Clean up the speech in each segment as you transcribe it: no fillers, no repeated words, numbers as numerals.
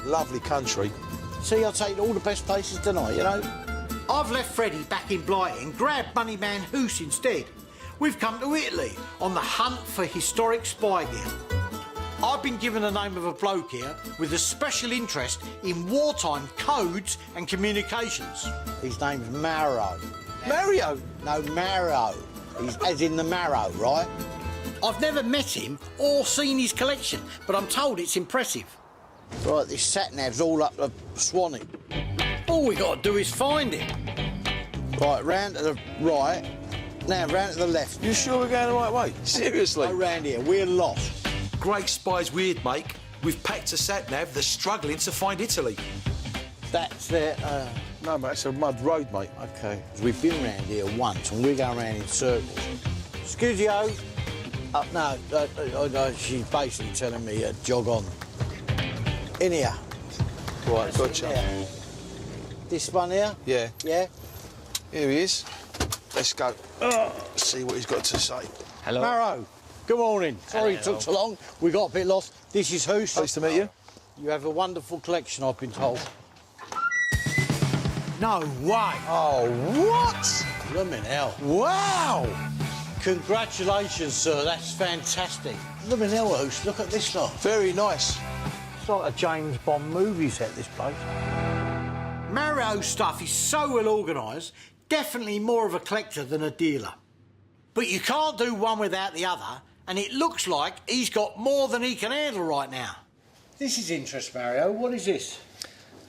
Lovely country. See, I take you to all the best places tonight, you know? I've left Freddie back in Blighty and grabbed Moneyman Hoos instead. We've come to Italy on the hunt for historic spy gear. I've been given the name of a bloke here with a special interest in wartime codes and communications. His name's Marrow. Mario! No, Marrow. He's as in the marrow, right? I've never met him or seen his collection, but I'm told it's impressive. Right, this sat-nav's all up the Swanee. All we got to do is find it. Right, round to the right. Now, round to the left. You sure we're going the right way? Seriously? Go round here. We're lost. Great Spy's weird, mate. We've packed a sat-nav that's struggling to find Italy. That's their... No, mate, it's a mud road, mate. OK. We've been round here once and we're going round in circles. Excuse you. No, she's basically telling me jog on. In here. Right, gotcha. Here. This one here? Yeah. Yeah? Here he is. Let's go. See what he's got to say. Hello. Marrow, good morning. Sorry it took so long. We got a bit lost. This is Hoos. Nice to meet you. You have a wonderful collection, I've been told. No way. Oh, what? Blimmin' hell. Wow! Congratulations, sir. That's fantastic. Blimmin' hell, Hoos. Look at this lot. Very nice. It's like a James Bond movie set, this place. Mario's stuff is so well organised, definitely more of a collector than a dealer. But you can't do one without the other, and it looks like he's got more than he can handle right now. This is interesting, Mario. What is this?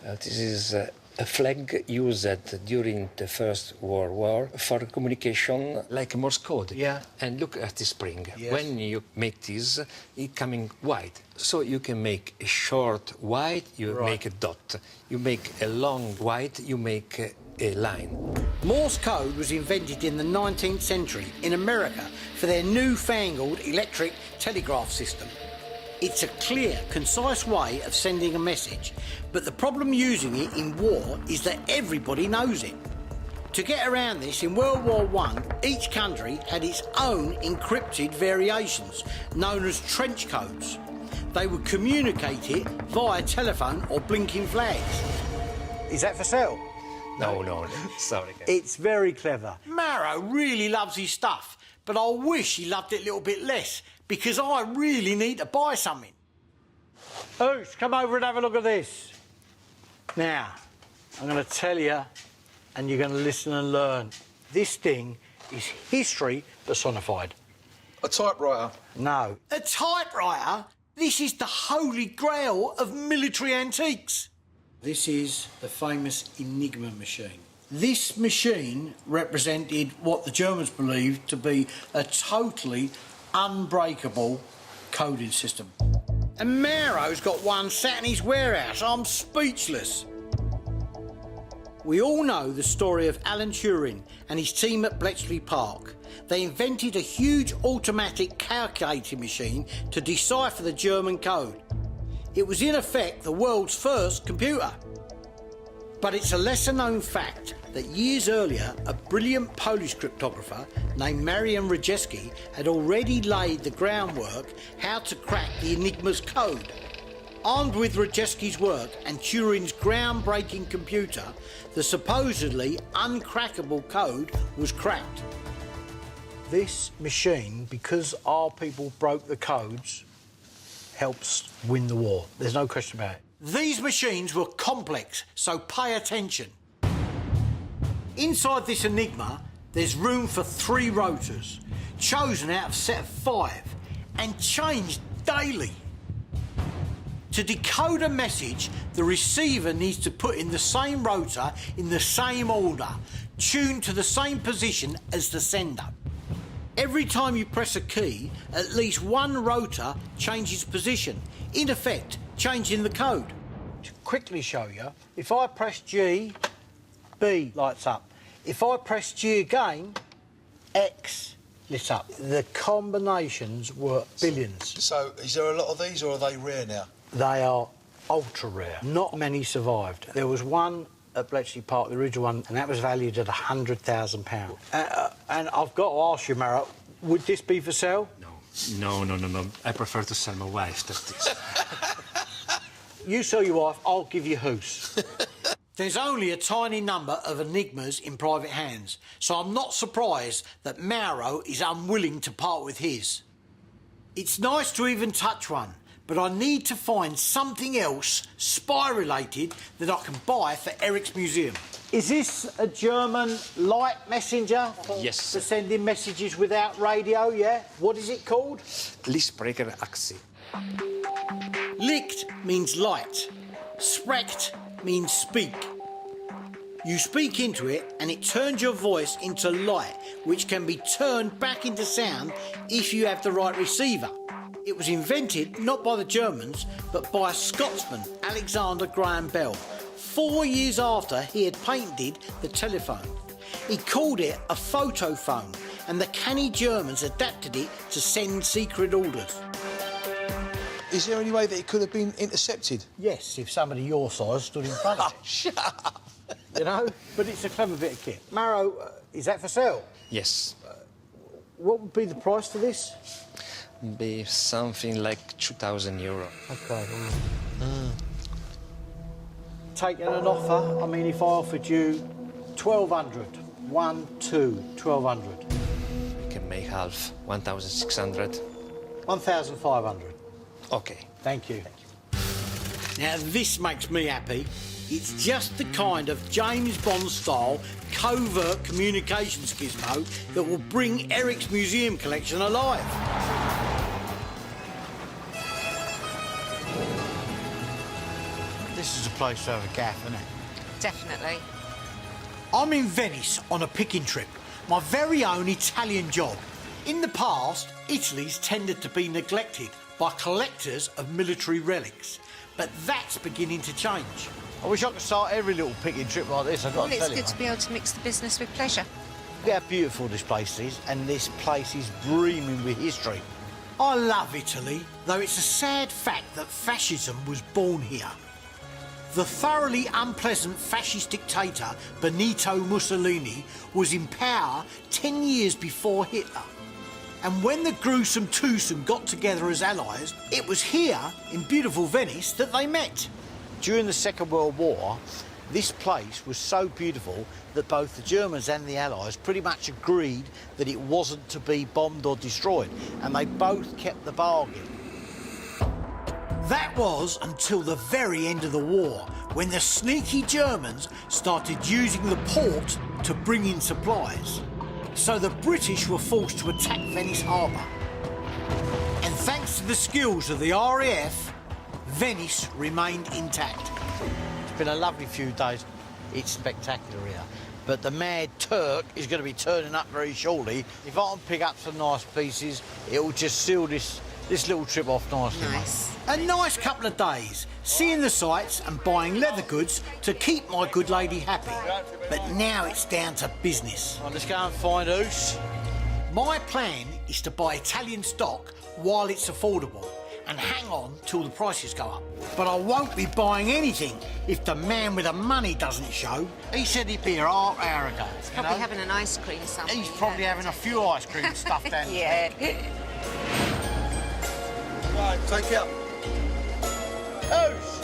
This is a flag used during the First World War for communication, like Morse code. Yeah. And look at the spring. Yes. When you make this, it's coming wide. So you can make a short wide, you Right. make a dot. You make a long wide, you make a line. Morse code was invented in the 19th century in America for their newfangled electric telegraph system. It's a clear, concise way of sending a message, but the problem using it in war is that everybody knows it. To get around this, in World War I, each country had its own encrypted variations, known as trench codes. They would communicate it via telephone or blinking flags. Is that for sale? No, sorry. It's very clever. Marrow really loves his stuff, but I wish he loved it a little bit less, because I really need to buy something. Hoos, come over and have a look at this. Now, I'm going to tell you, and you're going to listen and learn. This thing is history personified. A typewriter. No. A typewriter? This is the holy grail of military antiques. This is the famous Enigma machine. This machine represented what the Germans believed to be a totally unbreakable coding system. And Marrow's got one sat in his warehouse. I'm speechless. We all know the story of Alan Turing and his team at Bletchley Park. They invented a huge automatic calculating machine to decipher the German code. It was in effect the world's first computer. But it's a lesser-known fact that years earlier, a brilliant Polish cryptographer named Marian Rejewski had already laid the groundwork how to crack the Enigma's code. Armed with Rejewski's work and Turing's groundbreaking computer, the supposedly uncrackable code was cracked. This machine, because our people broke the codes, helps win the war. There's no question about it. These machines were complex, so pay attention. Inside this Enigma, there's room for 3 rotors, chosen out of a set of 5, and changed daily. To decode a message, the receiver needs to put in the same rotor in the same order, tuned to the same position as the sender. Every time you press a key, at least one rotor changes position, in effect, changing the code. To quickly show you, if I press G, B lights up. If I press G again, X lit up. The combinations were billions. So, is there a lot of these, or are they rare now? They are ultra rare. Not many survived. There was one at Bletchley Park, the original one, and that was valued at £100,000. And I've got to ask you, Marrow, would this be for sale? No. I prefer to sell my wife than this. you sell your wife, I'll give you Hoos. There's only a tiny number of enigmas in private hands, so I'm not surprised that Mauro is unwilling to part with his. It's nice to even touch one, but I need to find something else spy-related that I can buy for Eric's museum. Is this a German light messenger Yes. for sending messages without radio, yeah? What is it called? Lichtspreckerachse. Licht means light. Sprecht means speak. You speak into it and it turns your voice into light, which can be turned back into sound if you have the right receiver. It was invented not by the Germans, but by a Scotsman, Alexander Graham Bell, 4 years after he had patented the telephone. He called it a photophone, and the canny Germans adapted it to send secret orders. Is there any way that it could have been intercepted? Yes, if somebody your size stood in front of it. Shut up! You know? But it's a clever bit of kit. Mauro, is that for sale? Yes. What would be the price for this? Be something like 2,000 euro. Okay. Taking an offer, I mean, if I offered you 1,200, 1,200. We can make half, 1,600. 1,500. Okay. Thank you. Now, this makes me happy. It's just the kind of James Bond-style covert communications gizmo that will bring Eric's museum collection alive. This is a place to have a gaff, isn't it? Definitely. I'm in Venice on a picking trip, my very own Italian job. In the past, Italy's tended to be neglected by collectors of military relics, but that's beginning to change. I wish I could start every little picking trip like this, I've got Well, to it's tell you. good to be able to mix the business with pleasure. Look how beautiful this place is, and this place is brimming with history. I love Italy, though it's a sad fact that fascism was born here. The thoroughly unpleasant fascist dictator Benito Mussolini was in power 10 years before Hitler. And when the gruesome twosome got together as allies, it was here, in beautiful Venice, that they met. During the Second World War, this place was so beautiful that both the Germans and the Allies pretty much agreed that it wasn't to be bombed or destroyed, and they both kept the bargain. That was until the very end of the war, when the sneaky Germans started using the port to bring in supplies. So the British were forced to attack Venice Harbour. And thanks to the skills of the RAF, Venice remained intact. It's been a lovely few days. It's spectacular here. But the Mad Turk is going to be turning up very shortly. If I can pick up some nice pieces, it'll just seal this little trip off nicely. Nice. A nice couple of days, seeing the sights and buying leather goods to keep my good lady happy. But now it's down to business. Right, let's go and find Oos. My plan is to buy Italian stock while it's affordable and hang on till the prices go up. But I won't be buying anything if the man with the money doesn't show. He said he'd be here half hour ago. He's probably having an ice cream somewhere. He's probably having a few ice cream stuff down there. Yeah. Right, take it up. Oos!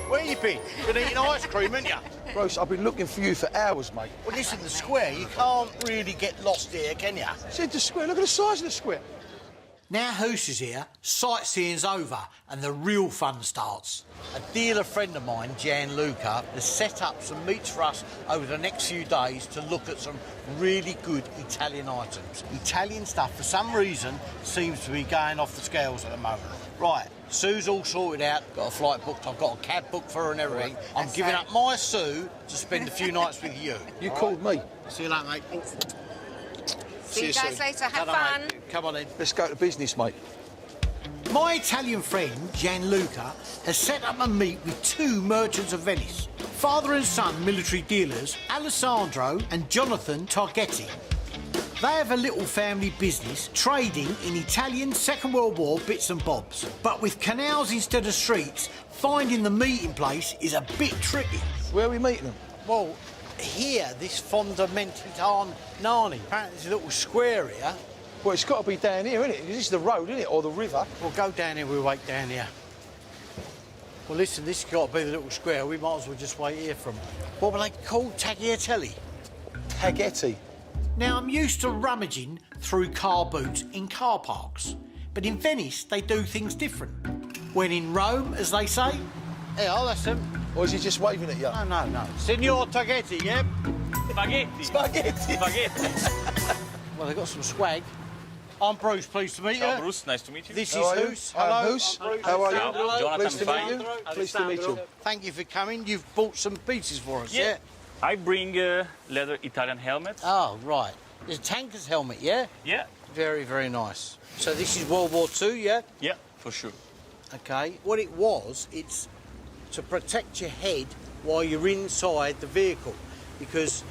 Where you been? Been eating ice cream, haven't you? Bruce, I've been looking for you for hours, mate. Well, this is the square. You can't really get lost here, can you? Said the square, look at the size of the square. Now Hoos is here, sightseeing's over and the real fun starts. A dealer friend of mine, Gianluca, has set up some meets for us over the next few days to look at some really good Italian items. Italian stuff, for some reason, seems to be going off the scales at the moment. Right, Sue's all sorted out, got a flight booked, I've got a cab booked for her and everything. I'm giving up my Sue to spend a few nights with you. You called me. See you later, mate. See you guys soon. later. Have Ta-da, fun. mate. Come on in. Let's go to business, mate. My Italian friend, Gianluca, has set up a meet with two merchants of Venice, father and son military dealers, Alessandro and Jonathan Targetti. They have a little family business trading in Italian Second World War bits and bobs. But with canals instead of streets, finding the meeting place is a bit tricky. Where are we meeting them? Well, here, this Fondamentità Nani. Apparently there's a little square here. Well, it's got to be down here, isn't it? This is the road, isn't it? Or the river. We'll go down here, we'll wait down here. Well, listen, this has got to be the little square. We might as well just wait here from. What were they called? Tagliatelle? Tagetti. Now, I'm used to rummaging through car boots in car parks, but in Venice, they do things different. When in Rome, as they say. Yeah, I'll ask them. Or is he just waving at you? No. Signor Tagetti, yeah? Spaghetti. Spaghetti. Spaghetti. Well, they've got some swag. I'm Bruce, pleased to meet you. Ciao, Bruce. Nice to meet you. This How is are you? Hoos. I'm Hello. Hoos. I'm Bruce. How are you? Ciao. Jonathan, Pleased to meet fine. you. Pleased to meet you. Thank you for coming. You've bought some pieces for us, yeah? I bring a leather Italian helmet. Oh, right. There's a tanker's helmet, yeah? Yeah. Very, very nice. So this is World War II, yeah? Yeah, for sure. Okay. What it was, it's to protect your head while you're inside the vehicle, because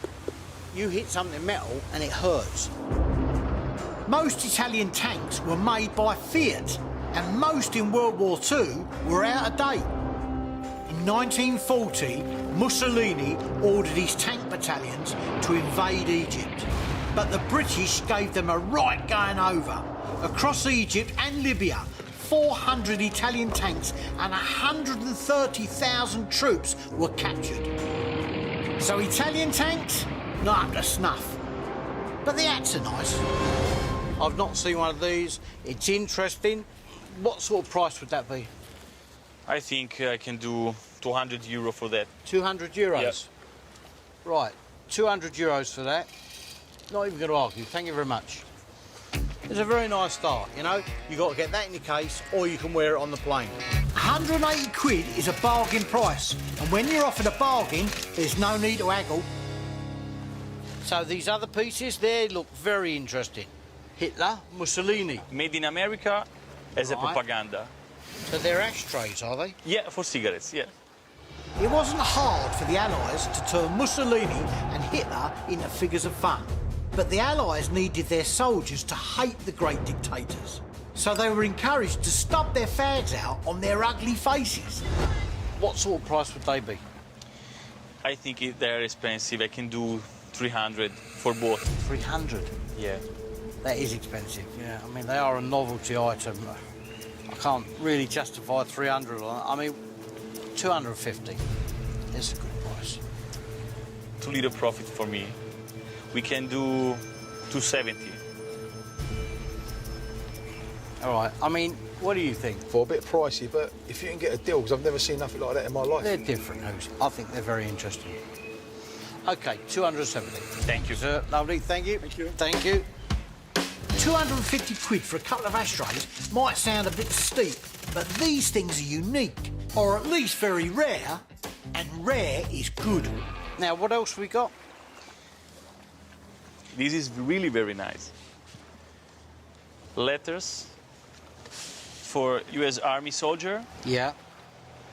you hit something metal and it hurts. Most Italian tanks were made by Fiat, and most in World War II were out of date. In 1940, Mussolini ordered his tank battalions to invade Egypt, but the British gave them a right going over. Across Egypt and Libya, 400 Italian tanks and 130,000 troops were captured. So Italian tanks, not up to snuff. But the hats are nice. I've not seen one of these. It's interesting. What sort of price would that be? I think I can do 200 euro for that. 200 euros? Yes. Right, 200 euros for that. Not even going to argue. Thank you very much. It's a very nice start, you know. You got to get that in your case, or you can wear it on the plane. 180 quid is a bargain price, and when you're offered a bargain, there's no need to haggle. So these other pieces, they look very interesting. Hitler, Mussolini. Made in America as a Right. propaganda. So they're ashtrays, are they? Yeah, for cigarettes, yeah. It wasn't hard for the Allies to turn Mussolini and Hitler into figures of fun. But the Allies needed their soldiers to hate the great dictators. So they were encouraged to stub their fags out on their ugly faces. What sort of price would they be? I think they're expensive. I can do 300 for both. 300. Yeah. That is expensive. Yeah, I mean, they are a novelty item. I can't really justify 300 on it. I mean, 250 is a good price. Too little profit for me. We can do 270. All right. I mean, what do you think? For a bit pricey, but if you can get a deal, because I've never seen nothing like that in my life. They're different, Hoos. I think they're very interesting. Okay, 270. Thank you. Sir, lovely. Thank you. Thank you. Thank you. 250 quid for a couple of ashtrays might sound a bit steep, but these things are unique, or at least very rare, and rare is good. Now, what else we got? This is really very nice. Letters for U.S. Army soldier Yeah.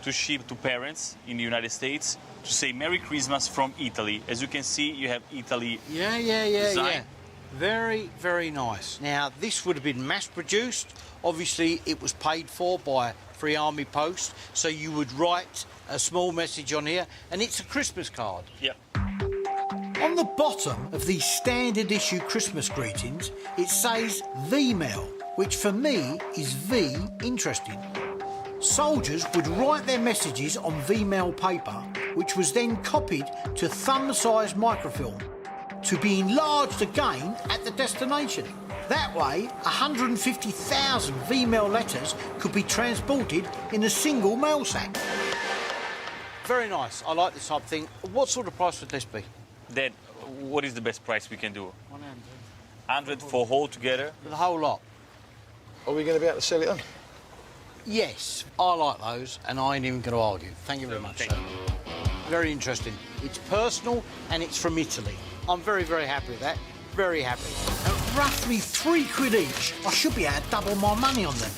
to ship to parents in the United States to say Merry Christmas from Italy. As you can see, you have Italy. Yeah. Design. Very, very nice. Now, this would have been mass-produced. Obviously, it was paid for by Free Army Post, so you would write a small message on here, and it's a Christmas card. Yeah. On the bottom of these standard issue Christmas greetings, it says V-mail, which for me is V interesting. Soldiers would write their messages on V-mail paper, which was then copied to thumb-sized microfilm to be enlarged again at the destination. That way, 150,000 V-mail letters could be transported in a single mail sack. Very nice. I like this type of thing. What sort of price would this be? Then, what is the best price we can do? 100 for whole together. The whole lot? Are we going to be able to sell it on? Yes, I like those, and I ain't even going to argue. Thank you very much, Thank sir. Very interesting. It's personal, and it's from Italy. I'm very, very happy with that. Very happy. At roughly 3 quid each, I should be able to double my money on them.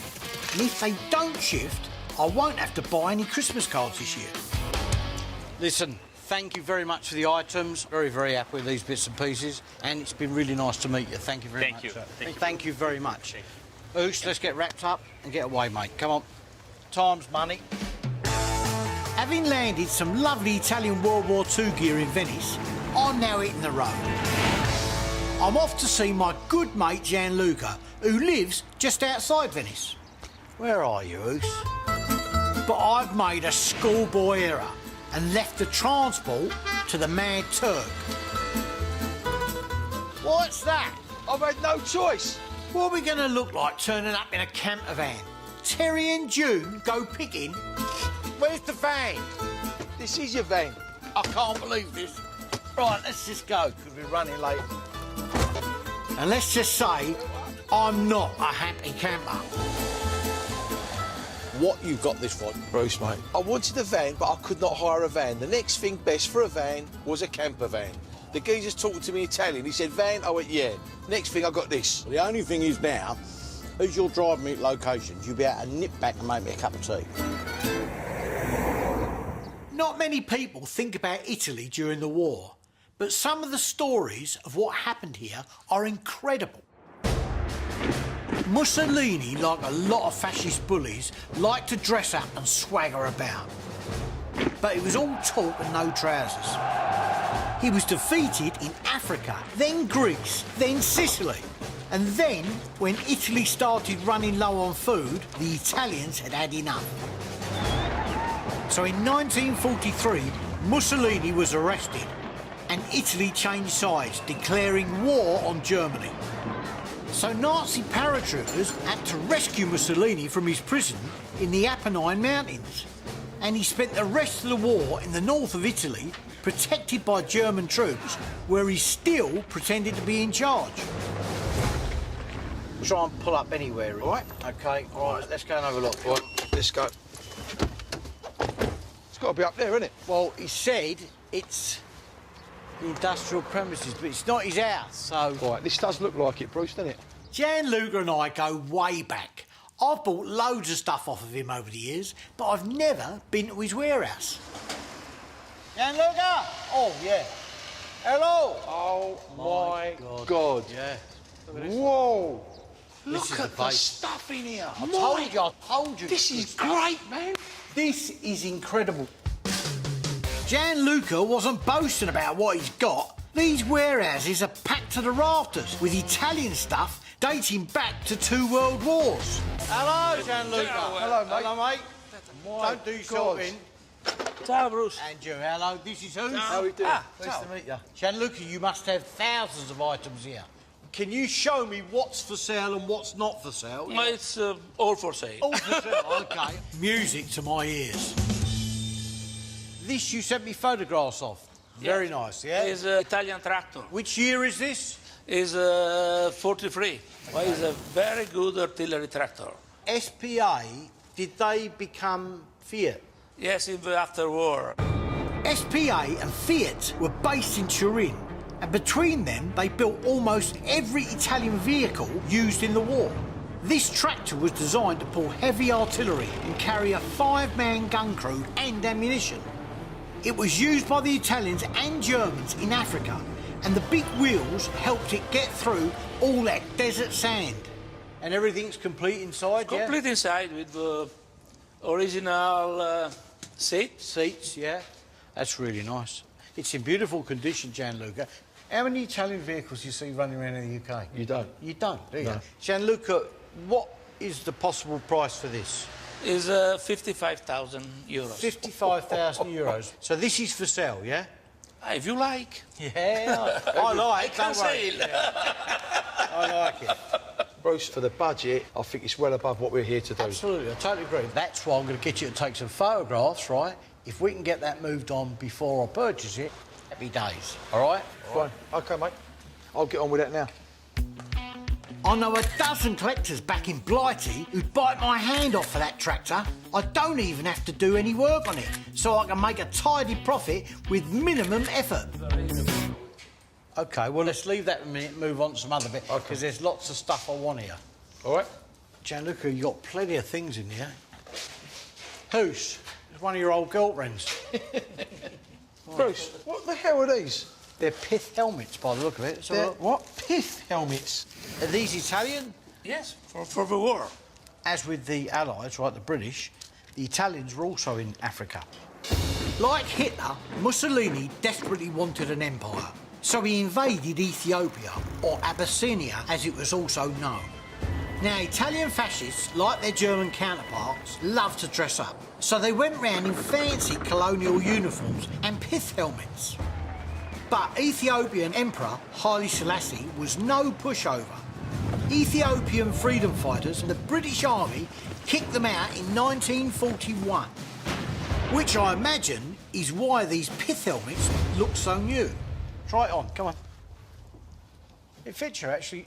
And if they don't shift, I won't have to buy any Christmas cards this year. Listen, thank you very much for the items. Very, very happy with these bits and pieces, and it's been really nice to meet you. Thank you very Thank much, you. sir. Thank you. Thank you very much. Oosh, let's get wrapped up and get away, mate. Come on. Time's money. Having landed some lovely Italian World War II gear in Venice, I'm now hitting the road. I'm off to see my good mate Gianluca, who lives just outside Venice. Where are you, Oos? But I've made a schoolboy error and left the transport to the Mad Turk. What's that? I've had no choice. What are we going to look like turning up in a camper van? Terry and June go picking? Where's the van? This is your van. I can't believe this. Right, let's just go, because we're running late. And let's just say, I'm not a happy camper. What you got this for, Bruce, mate? I wanted a van, but I could not hire a van. The next thing best for a van was a camper van. The geezer's talking to me Italian. He said, van? I went, yeah. Next thing, I got this. The only thing is now, as you're driving me to locations, you'll be able to nip back and make me a cup of tea. Not many people think about Italy during the war, but some of the stories of what happened here are incredible. Mussolini, like a lot of fascist bullies, liked to dress up and swagger about. But it was all talk and no trousers. He was defeated in Africa, then Greece, then Sicily. And then, when Italy started running low on food, the Italians had had enough. So in 1943, Mussolini was arrested and Italy changed sides, declaring war on Germany. So Nazi paratroopers had to rescue Mussolini from his prison in the Apennine Mountains. And he spent the rest of the war in the north of Italy, protected by German troops, where he still pretended to be in charge. Try and pull up anywhere. All right. OK, all right, let's go and have a look. Right, let's go. It's got to be up there, isn't it? Well, he said it's the industrial premises, but it's not his house, so... Right, this does look like it, Bruce, doesn't it? Gianluca and I go way back. I've bought loads of stuff off of him over the years, but I've never been to his warehouse. Gianluca! Oh, yeah. Hello! Oh, my God. Yeah. Whoa! This is Look the at the place. stuff in here. I told you. This is great, man. This is incredible. Gianluca wasn't boasting about what he's got. These warehouses are packed to the rafters with Italian stuff dating back to 2 world wars. Hello, Gianluca. Hello, mate. Hello, mate. Don't do yourself God. in. Ciao, Bruce. And you, hello, this is who? How are we doing? Nice to meet you. Gianluca, you must have thousands of items here. Can you show me what's for sale and what's not for sale? It's all for sale. All for sale, OK. Music to my ears. This you sent me photographs of. Very nice, yeah? It's an Italian tractor. Which year is this? It's 43. Well, it's a very good artillery tractor. SPA, did they become Fiat? Yes, in the after war. SPA and Fiat were based in Turin, and between them they built almost every Italian vehicle used in the war. This tractor was designed to pull heavy artillery and carry a 5-man gun crew and ammunition. It was used by the Italians and Germans in Africa, and the big wheels helped it get through all that desert sand. And everything's complete inside, yeah? Complete inside with the original seat. Seats, yeah? That's really nice. It's in beautiful condition, Gianluca. How many Italian vehicles do you see running around in the UK? You don't. You don't, do you? No. Gianluca, what is the possible price for this? Is 55,000 euros. 55,000 euros. So this is for sale, yeah? If you like. Yeah, I like. Don't worry. Sale. I like it. Bruce, for the budget, I think it's well above what we're here to do. Absolutely, I totally agree. That's why I'm going to get you to take some photographs, right? If we can get that moved on before I purchase it, happy days. All right? Fine. OK, mate. I'll get on with that now. I know a dozen collectors back in Blighty who'd bite my hand off for that tractor. I don't even have to do any work on it, so I can make a tidy profit with minimum effort. OK, well, let's leave that a minute and move on to some other bit, because there's lots of stuff I want here. All right? Gianluca, you've got plenty of things in here. Who's? It's one of your old girlfriends. Bruce, what the hell are these? They're pith helmets, by the look of it. So They're what? Pith helmets? Are these Italian? Yes, for the war. As with the Allies, right, the British, the Italians were also in Africa. Like Hitler, Mussolini desperately wanted an empire. So he invaded Ethiopia, or Abyssinia as it was also known. Now, Italian fascists, like their German counterparts, love to dress up. So they went round in fancy colonial uniforms and pith helmets. But Ethiopian Emperor Haile Selassie was no pushover. Ethiopian freedom fighters and the British Army kicked them out in 1941, which I imagine is why these pith helmets look so new. Try it on, come on. It fits you, actually.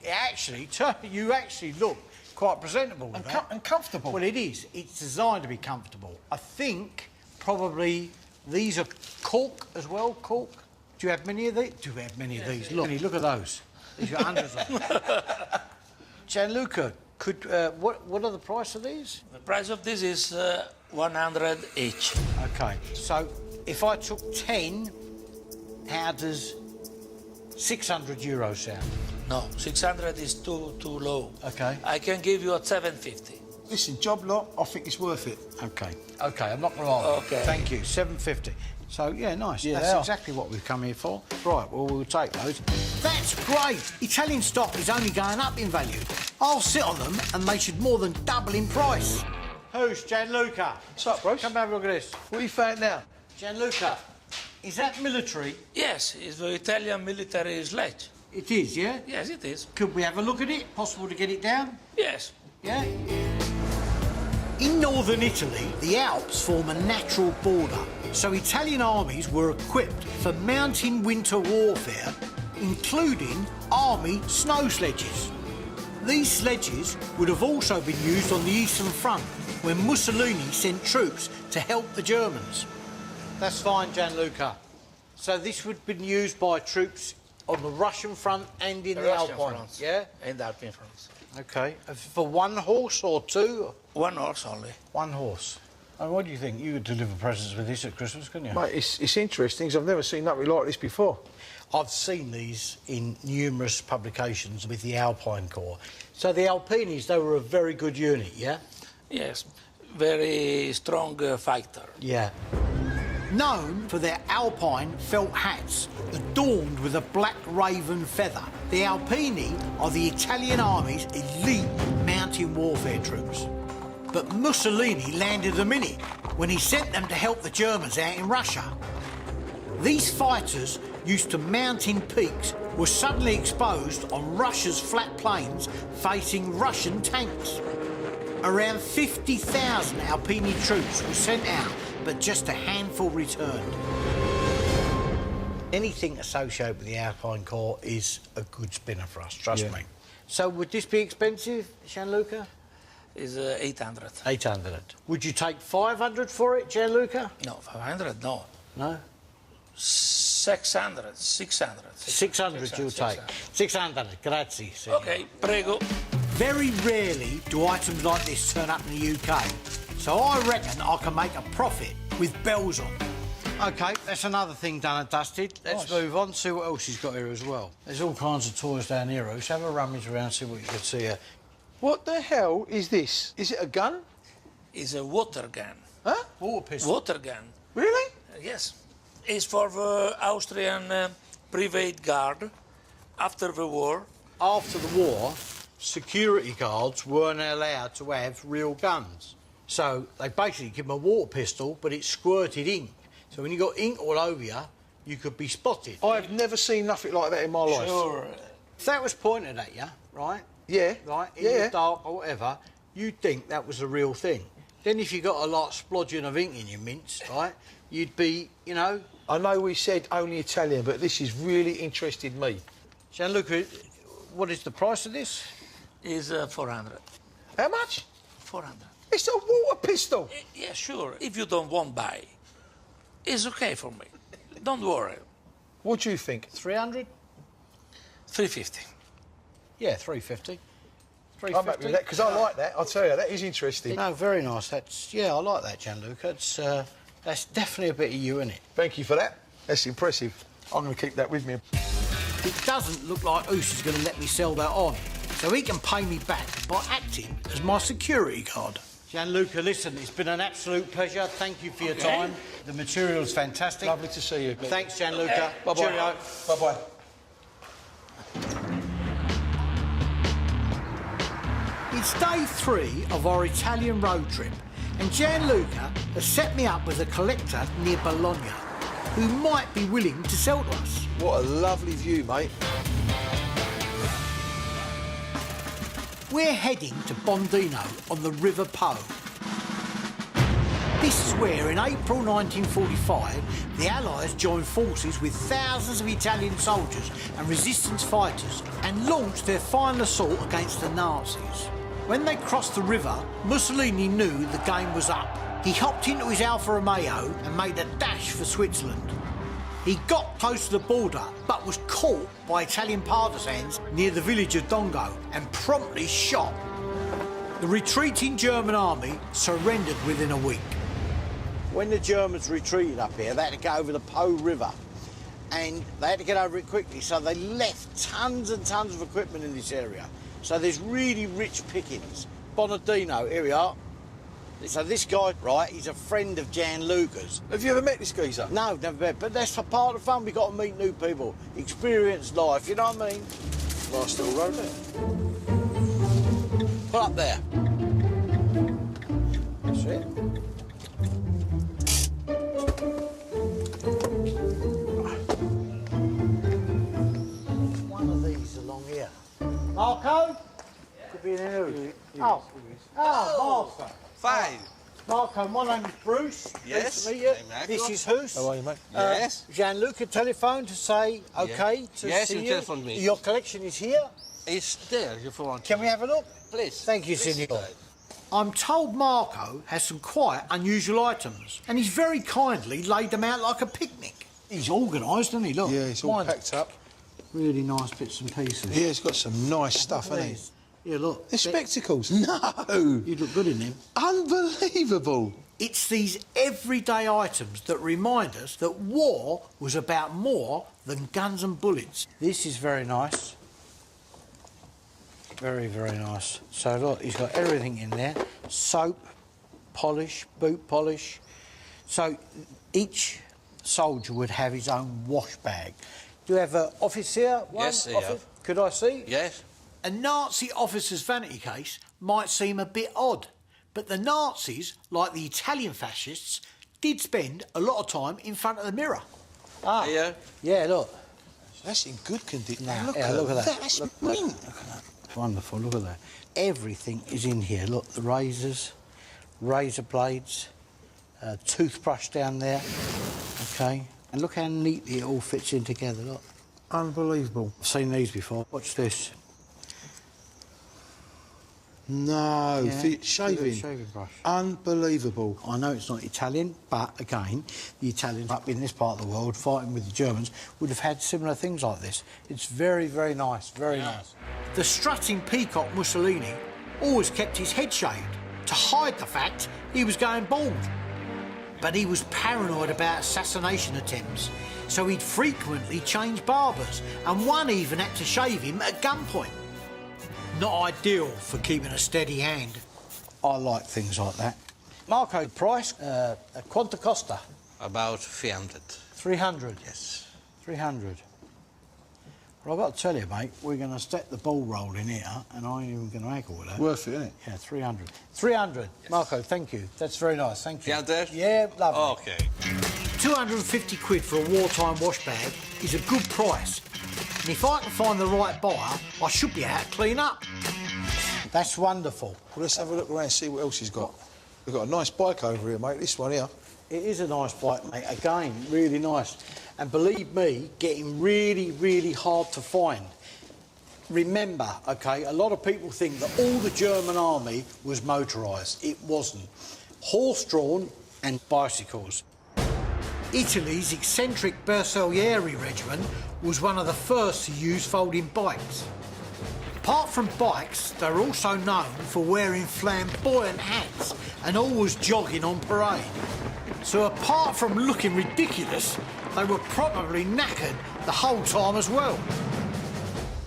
You actually look quite presentable with that. And comfortable. Well, it is. It's designed to be comfortable. I think probably these are cork as well, cork. Do you have many of these? Do you have many of these? Look at those. These got hundreds of them. Gianluca, what are the price of these? The price of this is 100 each. Okay, so if I took 10, how does 600 euros sound? No, 600 is too low. Okay. I can give you a 750. Listen, job lot, I think it's worth it. Okay, I'm not going to argue. Okay. Thank you, 750. So, yeah, nice. Yeah, That's they are. exactly what we've come here for. Right, well, we'll take those. That's great. Italian stock is only going up in value. I'll sit on them and they should more than double in price. Who's Gianluca? What's up, Bruce? Come have a look at this. What you found now? Gianluca, is that military? Yes, it's the Italian military sledge. It is, yeah? Yes, it is. Could we have a look at it? Possible to get it down? Yes. Yeah? In northern Italy, the Alps form a natural border, so Italian armies were equipped for mountain winter warfare, including army snow sledges. These sledges would have also been used on the Eastern Front when Mussolini sent troops to help the Germans. That's fine, Gianluca. So this would have been used by troops on the Russian front and in the Alpine, yeah? And Alpine France. Okay. For one horse or two? One horse only. One horse. And what do you think? You could deliver presents with this at Christmas, couldn't you? Mate, it's interesting because I've never seen nothing like this before. I've seen these in numerous publications with the Alpine Corps. So the Alpinis, they were a very good unit, yeah? Yes, very strong fighter. Yeah. Known for their alpine felt hats adorned with a black raven feather, the Alpini are the Italian army's elite mountain warfare troops. But Mussolini landed them in it when he sent them to help the Germans out in Russia. These fighters, used to mountain peaks, were suddenly exposed on Russia's flat plains facing Russian tanks. Around 50,000 Alpini troops were sent out, but just a handful returned. Anything associated with the Alpine Corps is a good spinner for us, trust Yeah. me. So would this be expensive, Gianluca? Is 800. 800. Would you take 500 for it, Gianluca? No, 500, no. No? 600, 600. 600 you'll take. 600, grazie. signor. Okay, prego. Very rarely do items like this turn up in the UK, so I reckon I can make a profit with bells on. OK, that's another thing done and dusted. Let's move on, see what else he's got here as well. There's all kinds of toys down here, Let's have a rummage around, see what you can see here. What the hell is this? Is it a gun? It's a water gun. Huh? Water pistol. Water gun. Really? Yes. It's for the Austrian private guard after the war. After the war, security guards weren't allowed to have real guns. So they basically give them a water pistol, but it squirted ink. So when you got ink all over you, you could be spotted. I've never seen nothing like that in my life. Sure. If that was pointed at you, right? Yeah. Right, in Yeah. the dark or whatever, you'd think that was a real thing. Then if you got a lot splodging of ink in your mints, right, you'd be, you know... I know we said only Italian, but this has really interested me. Gianluca, what is the price of this? Is 400. How much? 400. It's a water pistol. Yeah, sure. If you don't want buy, it's okay for me. Don't worry. What do you think? 300? 350. Yeah, 350. I'm happy with that because I like that. I'll tell you, that is interesting. No, very nice. Yeah, I like that, Gianluca. That's definitely a bit of you, isn't it? Thank you for that. That's impressive. I'm going to keep that with me. It doesn't look like Oos is going to let me sell that on, so he can pay me back by acting as my security guard. Gianluca, listen, it's been an absolute pleasure. Thank you for your time. The material's fantastic. Lovely to see you. Thanks, Gianluca. Bye-bye. Cheerio. Bye-bye. It's day 3 of our Italian road trip, and Gianluca has set me up with a collector near Bologna who might be willing to sell to us. What a lovely view, mate. We're heading to Bondino on the River Po. This is where, in April 1945, the Allies joined forces with thousands of Italian soldiers and resistance fighters and launched their final assault against the Nazis. When they crossed the river, Mussolini knew the game was up. He hopped into his Alfa Romeo and made a dash for Switzerland. He got close to the border, but was caught by Italian partisans near the village of Dongo and promptly shot. The retreating German army surrendered within a week. When the Germans retreated up here, they had to go over the Po River. And they had to get over it quickly, so they left tons and tons of equipment in this area. So there's really rich pickings. Bonadino, here we are. So this guy, right, he's a friend of Gianluca's. Have you ever met this geezer? No, never met, but that's part of the fun. We've got to meet new people, experience life, you know what I mean? Nice little road there. Pull up there. That's it. One of these along here. Marco? Could be in here. Oh, Marco. Fine. Marco, my name is Bruce. Yes. Nice to meet you. Hey, This is Hus. How are you, mate? Yes. Gianluca telephoned to say okay to Yes, see he you. telephoned me. Your collection is here. It's there if you want. Can we have a look? Please. Thank you, Signor. I'm told Marco has some quite unusual items, and he's very kindly laid them out like a picnic. He's organised, isn't he? Look. Yeah, it's all Mind- packed up. Really nice bits and pieces. Yeah, it's got some nice stuff, Look at hasn't it? these. Yeah, look. They're spectacles. No! You look good in them. Unbelievable. It's these everyday items that remind us that war was about more than guns and bullets. This is very nice. Very, very nice. So look, he's got everything in there. Soap, polish, boot polish. So each soldier would have his own wash bag. Do you have an office here? Yes, I office? have. Could I see? Yes. A Nazi officer's vanity case might seem a bit odd, but the Nazis, like the Italian fascists, did spend a lot of time in front of the mirror. Ah, Yeah. yeah, look. That's in good condition. Now, Look, yeah, at look at that. That's Look, mint. look at that. Wonderful, look at that. Everything is in here. Look, the razors, razor blades, toothbrush down there. Okay. And look how neatly it all fits in together, look. Unbelievable. I've seen these before. Watch this. No, Yeah, shaving. shaving brush. Unbelievable. I know it's not Italian, but again, the Italians up in this part of the world fighting with the Germans would have had similar things like this. It's very, very nice, very nice. The strutting peacock Mussolini always kept his head shaved to hide the fact he was going bald. But he was paranoid about assassination attempts, so he'd frequently change barbers, and one even had to shave him at gunpoint. Not ideal for keeping a steady hand. I like things like that. Marco, price? Quanto costa? About 300. 300. Yes. 300. Well, I've got to tell you, mate, we're going to set the ball rolling here, and I ain't even going to haggle with that. Worth it, isn't it? Yeah, 300. 300. Yes. Marco, thank you. That's very nice. Thank you. 300? Yeah, lovely. Okay. 250 quid for a wartime wash bag is a good price. And if I can find the right buyer, I should be able to clean up. That's wonderful. Well, let's have a look around and see what else he's got. We've got a nice bike over here, mate. This one here. It is a nice bike, mate. Again, really nice. And believe me, getting really, really hard to find. Remember, OK, a lot of people think that all the German army was motorised. It wasn't. Horse-drawn and bicycles. Italy's eccentric Bersaglieri regiment was one of the first to use folding bikes. Apart from bikes, they're also known for wearing flamboyant hats and always jogging on parade. So apart from looking ridiculous, they were probably knackered the whole time as well.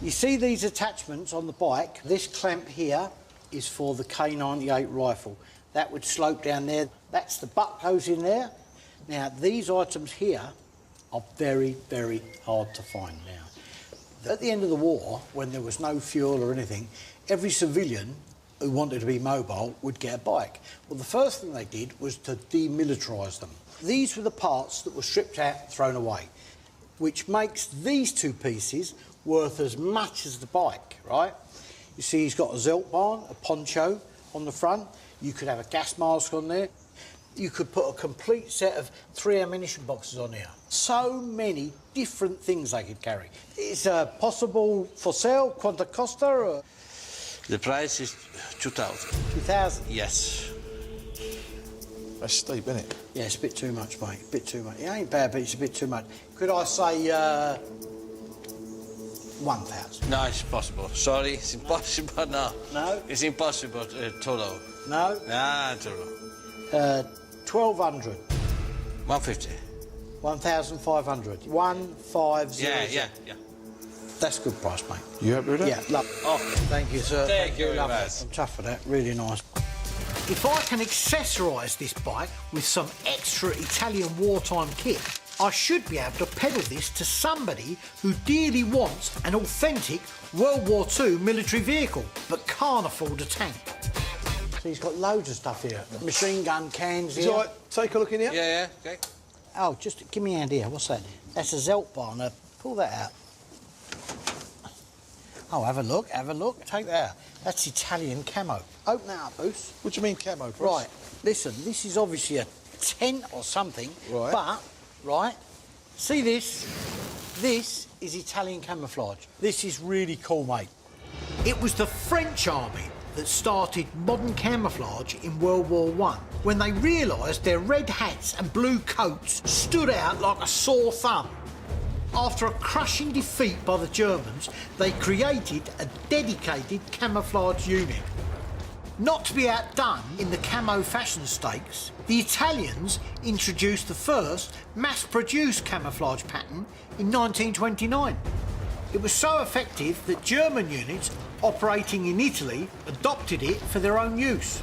You see these attachments on the bike? This clamp here is for the K98 rifle. That would slope down there. That's the butt goes in there. Now, these items here are very, very hard to find now. At the end of the war, when there was no fuel or anything, every civilian who wanted to be mobile would get a bike. Well, the first thing they did was to demilitarise them. These were the parts that were stripped out, thrown away, which makes these two pieces worth as much as the bike, right? You see he's got a Zeltbahn, a poncho on the front. You could have a gas mask on there. You could put a complete set of 3 ammunition boxes on here. So many different things they could carry. Is possible for sale, quanto costa? Or? The price is 2,000. 2,000? Yes. That's steep, isn't it? Yeah, it's a bit too much, mate. A bit too much. It ain't bad, but it's a bit too much. Could I say 1,000? No, it's impossible. Sorry, it's impossible. No. No? It's impossible. Too low. No? Nah, too low. 1,200. 150. 1,500. 1,500. Yeah. That's a good price, mate. You happy with that? Yeah, love. Oh, thank you, sir. Thank you very lovely. much. I'm tough for that. Really nice. If I can accessorise this bike with some extra Italian wartime kit, I should be able to peddle this to somebody who dearly wants an authentic World War II military vehicle, but can't afford a tank. So he's got loads of stuff here. Machine gun cans here. Is it all right? Take a look in here. Yeah, okay. Oh, just give me a hand here. What's that? That's a Zeltbahn. Pull that out. Oh, have a look, Take that out. That's Italian camo. Open that up, Bruce. What do you mean camo, Bruce? Right, listen, this is obviously a tent or something. Right. But, right, see this? This is Italian camouflage. This is really cool, mate. It was the French army that started modern camouflage in World War I when they realised their red hats and blue coats stood out like a sore thumb. After a crushing defeat by the Germans, they created a dedicated camouflage unit. Not to be outdone in the camo fashion stakes, the Italians introduced the first mass-produced camouflage pattern in 1929. It was so effective that German units operating in Italy adopted it for their own use.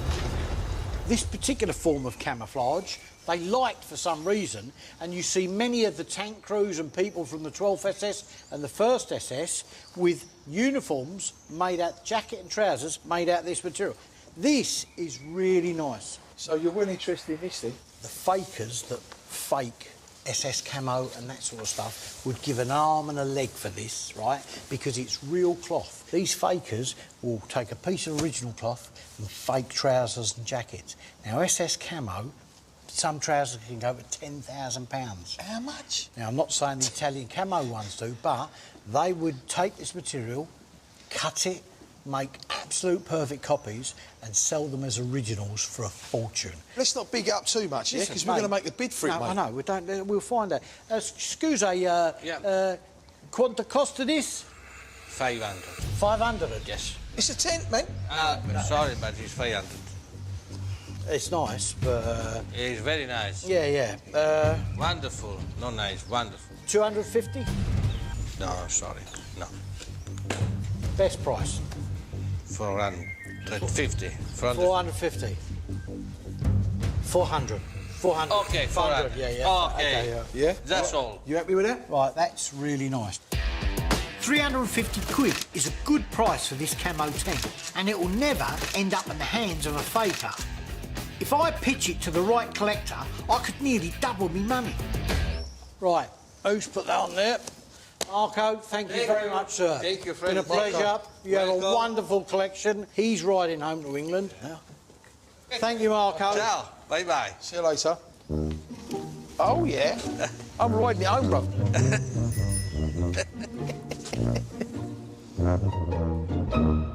This particular form of camouflage they liked for some reason, and you see many of the tank crews and people from the 12th SS and the 1st SS with uniforms made out, jacket and trousers made out of this material. This is really nice. So you're really interested in this thing? The fakers that fake SS camo and that sort of stuff would give an arm and a leg for this, right? Because it's real cloth. These fakers will take a piece of original cloth and fake trousers and jackets. Now, SS camo, some trousers can go for £10,000. How much? Now, I'm not saying the Italian camo ones do, but they would take this material, cut it, make absolute perfect copies and sell them as originals for a fortune. Let's not big it up too much, yeah? Because we're going to make a bid for it, No, mate. I know, we'll find out. Scusa, quanto costa this? 500. 500? Yes. It's a tent, mate. Sorry, but it's 500. It's nice, but... It's very nice. Yeah. Wonderful. Not nice, wonderful. 250? No, sorry, no. Best price? 450. 450. 400. 400. Okay, 400. Yeah. Okay. Yeah? That's all. You happy with that? Right, that's really nice. 350 quid is a good price for this camo tent, and it will never end up in the hands of a faker. If I pitch it to the right collector, I could nearly double me money. Right, who's put that on there? Marco, thank you very much, sir. Thank you, It's been a friend. pleasure. You have a Welcome. wonderful collection. He's riding home to England. Thank you, Marco. Ciao. Bye-bye. See you later. Oh, yeah. I'm riding it home, bro.